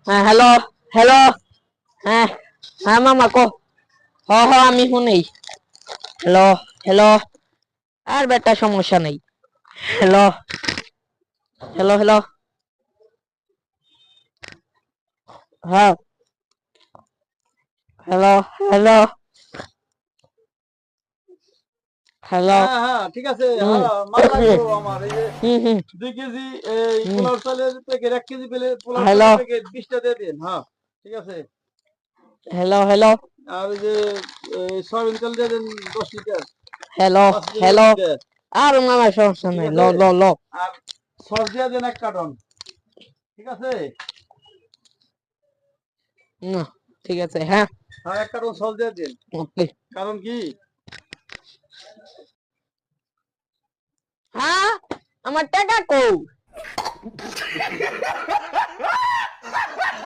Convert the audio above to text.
হ্যাঁ hello hello. হ্যাঁ হ্যাঁ মামা কো। হ হ আমি শুনেই। Hello hello. আর বেটা সমস্যা নেই। Hello hello hello. হ্যাঁ হ্যালো হ্যালো হ্যালো। হ্যাঁ হ্যাঁ ঠিক আছে। হুম হ্যাঁ মাল লাগবো আমার এই যে হুম হুম 2 কেজি এই হুম। পোলাও চালের প্যাকেট, 1 কেজি পেলে পোলাও হ্যালো চালের প্যাকেট 20টা দিয়ে দিন। হ্যাঁ ঠিক আছে। হ্যালো হ্যালো আর ওই যে সয়াবিন তেল দিয়ে দেন 10 লিটার, হ্যালো 5 লিটার হ্যালো। দুইটা। আর মামা সমস্যা ঠিক নেই, ল আছে। ল ল। আর সস দিয়ে দেন 1 কার্টন। ঠিক আছে। না, ঠিক আছে হ্যাঁ। হ্যাঁ 1 কার্টন সস দিয়ে দিন। ওকে। কারণ কি হ্যাঁ আমার টাকা কই?